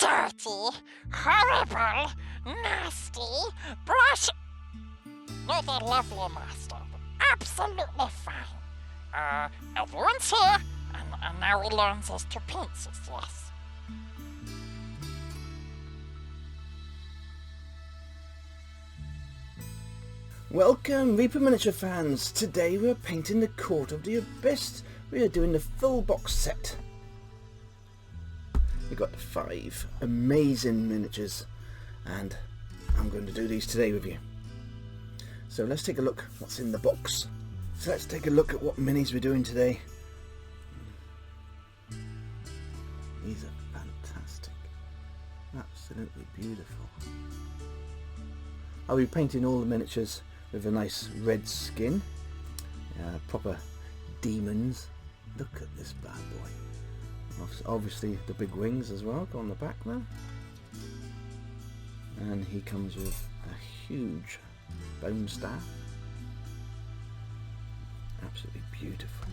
dirty, horrible, nasty, blush. No, they're lovely, Master. Absolutely fine. Everyone's here, and now he learns his two pincers, yes. Welcome, Reaper Miniature fans! Today we're painting the Court of the Abyst. We are doing the full box set. We've got 5 amazing miniatures, and I'm going to do these today with you. So let's take a look what's in the box. So let's take a look at what minis we're doing today. These are fantastic. Absolutely beautiful. I'll be painting all the miniatures with a nice red skin, proper demons. Look at this bad boy. Obviously the big wings as well go on the back there, and he comes with a huge bone staff. Absolutely beautiful.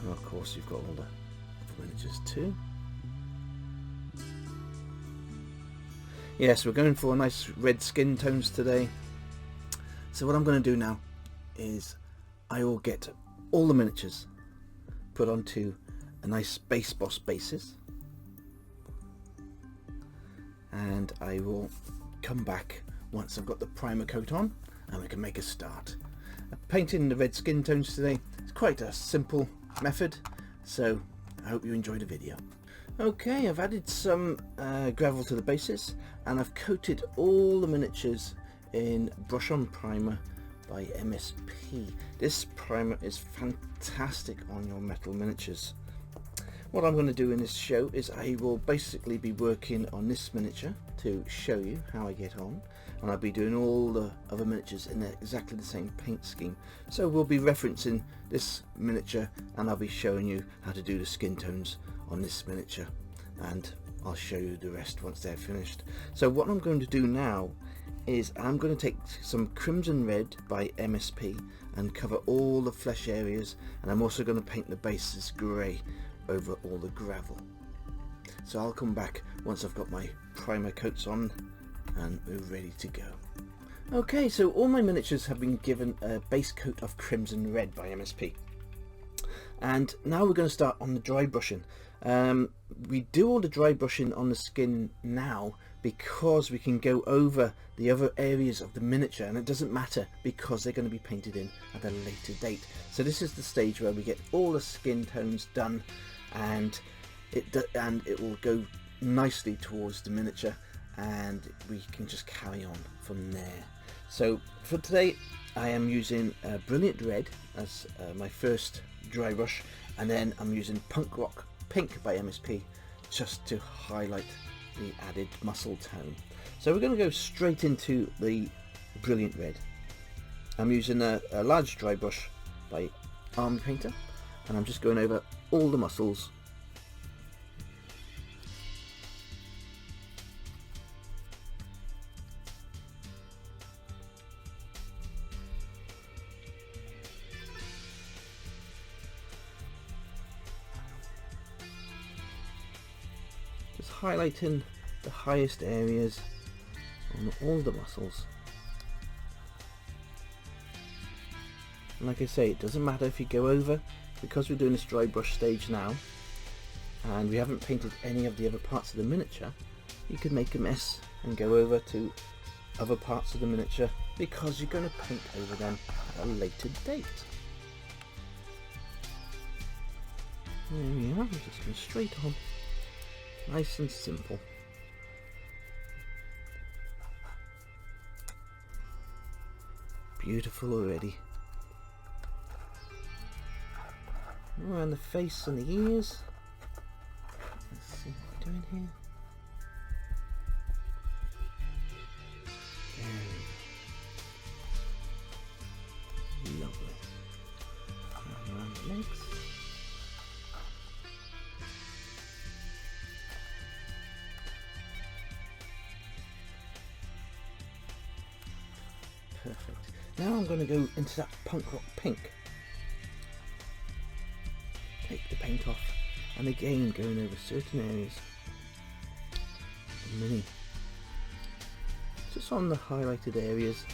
And of course you've got all the other miniatures too. Yes, we're going for a nice red skin tones today. So what I'm going to do now is I will get all the miniatures put onto a nice base boss basis, and I will come back once I've got the primer coat on and we can make a start. Painting the red skin tones today is quite a simple method, so I hope you enjoy the video. Okay, I've added some gravel to the basis, and I've coated all the miniatures in brush on primer by MSP. This primer is fantastic on your metal miniatures. What I'm going to do in this show is I will basically be working on this miniature to show you how I get on, and I'll be doing all the other miniatures in exactly the same paint scheme. So we'll be referencing this miniature, and I'll be showing you how to do the skin tones on this miniature, and I'll show you the rest once they're finished. So what I'm going to do now is I'm going to take some Crimson Red by MSP and cover all the flesh areas, and I'm also going to paint the bases grey over all the gravel. So I'll come back once I've got my primer coats on and we're ready to go. Okay, so all my miniatures have been given a base coat of Crimson Red by MSP, and now we're going to start on the dry brushing. We do all the dry brushing on the skin now because we can go over the other areas of the miniature, and it doesn't matter because they're going to be painted in at a later date. So this is the stage where we get all the skin tones done, and it will go nicely towards the miniature, and we can just carry on from there. So for today I am using Brilliant Red as my first dry brush, and then I'm using Punk Rock Pink by MSP just to highlight the added muscle tone. So we're going to go straight into the Brilliant Red. I'm using a large dry brush by Army Painter, and I'm just going over all the muscles. Just highlighting the highest areas on all the muscles. And like I say, it doesn't matter if you go over, because we're doing this dry brush stage now and we haven't painted any of the other parts of the miniature. You could make a mess and go over to other parts of the miniature because you're going to paint over them at a later date. There we are, we're just going straight on. Nice and simple. Beautiful already. Around the face and the ears. Let's see what we're doing here. There we go. Lovely. And around the legs. Perfect. Now I'm going to go into that Punk Rock Pink. Take the paint off, and again going over certain areas. mini. Just on the highlighted areas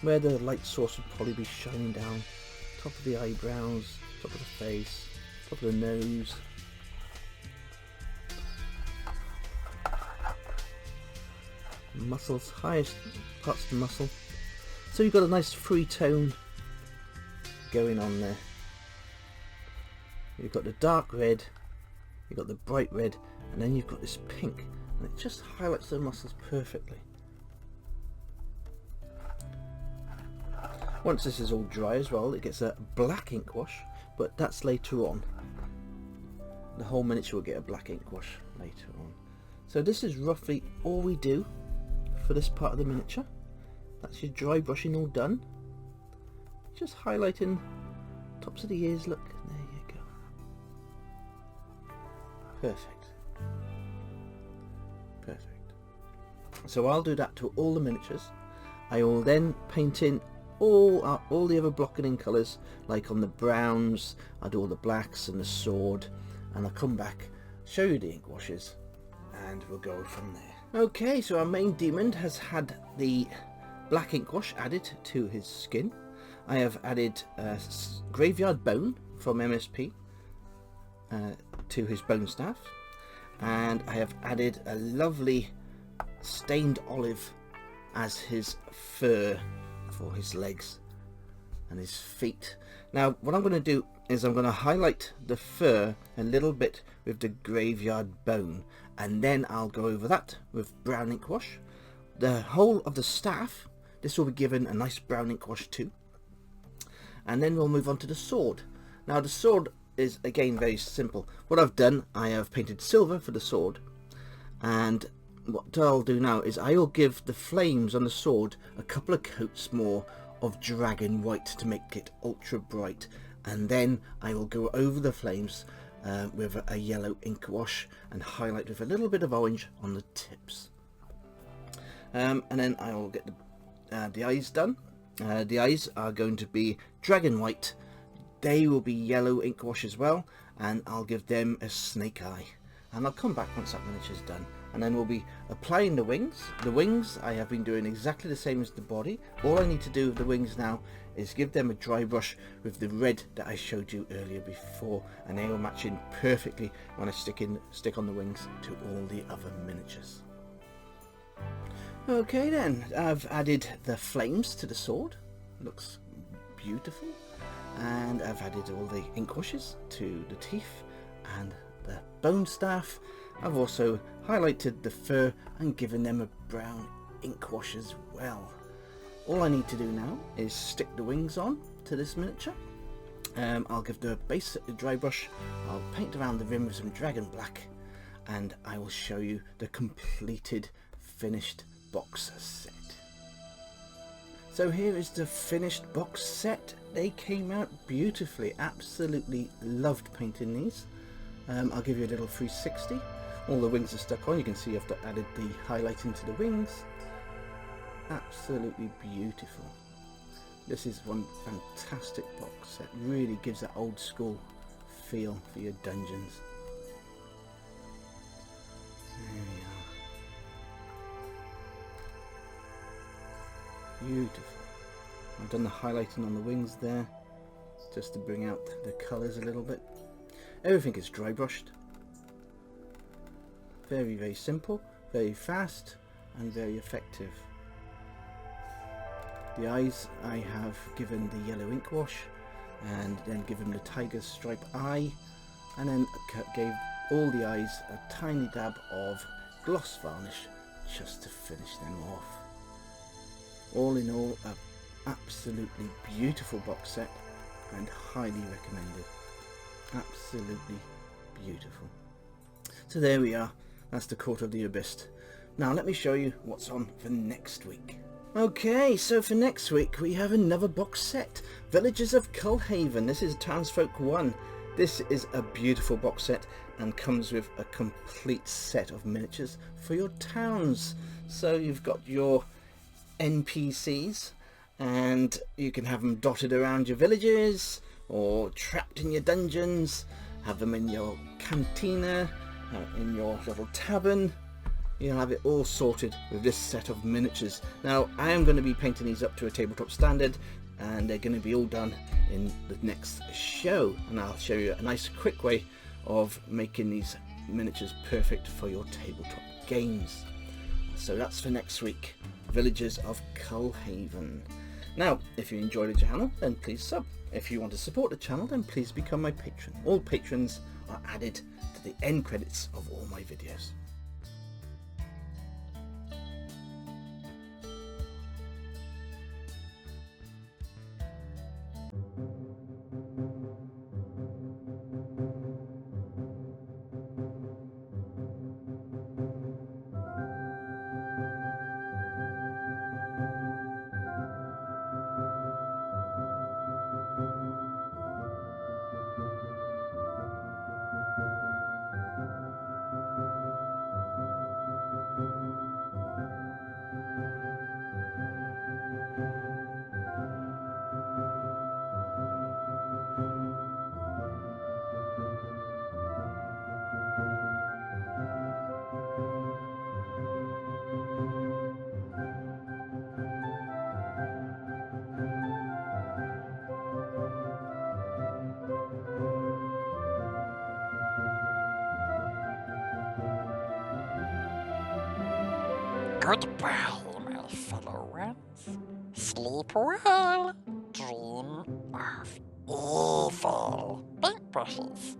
where the light source would probably be shining down. Top of the eyebrows, top of the face, top of the nose. Muscles, highest parts of the muscle. So you've got a nice free tone going on there. You've got the dark red, you've got the bright red, and then you've got this pink, and it just highlights the muscles perfectly. Once this is all dry as well, it gets a black ink wash, but that's later on. The whole miniature will get a black ink wash later on. So this is roughly all we do for this part of the miniature. That's your dry brushing all done. Just highlighting tops of the ears, look, there you go. Perfect. Perfect. So I'll do that to all the miniatures. I will then paint in all the other blocking in colours, like on the browns. I'll do all the blacks and the sword, and I'll come back, show you the ink washes, and we'll go from there. Okay, so our main demon has had the black ink wash added to his skin. I have added Graveyard Bone from MSP to his bone staff, and I have added a lovely stained olive as his fur for his legs and his feet. Now what I'm going to do is I'm going to highlight the fur a little bit with the Graveyard Bone, and then I'll go over that with brown ink wash. The whole of the staff, this will be given a nice brown ink wash too, and then we'll move on to the sword. Now the sword is again very simple. What I've done, I have painted silver for the sword, and what I'll do now is I will give the flames on the sword a couple of coats more of dragon white to make it ultra bright, and then I will go over the flames with a yellow ink wash and highlight with a little bit of orange on the tips. And then I will get the eyes done. The eyes are going to be dragon white. They will be yellow ink wash as well, and I'll give them a snake eye. And I'll come back once that miniature is done, and then we'll be applying the wings. The wings I have been doing exactly the same as the body. All I need to do with the wings now is give them a dry brush with the red that I showed you earlier before, and they will match in perfectly when I stick on the wings to all the other miniatures. Okay then, I've added the flames to the sword. Looks beautiful. And I've added all the ink washes to the teeth and the bone staff. I've also highlighted the fur and given them a brown ink wash as well. All I need to do now is stick the wings on to this miniature. I'll give the base a dry brush, I'll paint around the rim with some dragon black, and I will show you the completed finished box set. So here is the finished box set. They came out beautifully. Absolutely loved painting these. I'll give you a little 360. All the wings are stuck on. You can see I've added the highlighting to the wings. Absolutely beautiful. This is one fantastic box set. Really gives that old school feel for your dungeons. There we are. Beautiful. I've done the highlighting on the wings there, just to bring out the colours a little bit. Everything is dry brushed. Very, very simple, very fast, and very effective. The eyes I have given the yellow ink wash, and then given the tiger stripe eye, and then gave all the eyes a tiny dab of gloss varnish just to finish them off. All in all, an absolutely beautiful box set, and highly recommended. Absolutely beautiful. So there we are. That's the Court of the Abyst. Now let me show you what's on for next week. Okay, so for next week we have another box set. Villagers of Cullhaven. This is Townsfolk 1. This is a beautiful box set and comes with a complete set of miniatures for your towns. So you've got your NPCs, and you can have them dotted around your villages or trapped in your dungeons, have them in your cantina, in your little tavern. you'll have it all sorted with this set of miniatures. Now, I am going to be painting these up to a tabletop standard, and they're going to be all done in the next show, and I'll show you a nice quick way of making these miniatures perfect for your tabletop games. So that's for next week, Villagers of Cullhaven. Now, if you enjoy the channel, then please sub. If you want to support the channel, then please become my patron. All patrons are added to the end credits of all my videos. Goodbye, my fellow ones. Sleep well. Dream of evil paintbrushes.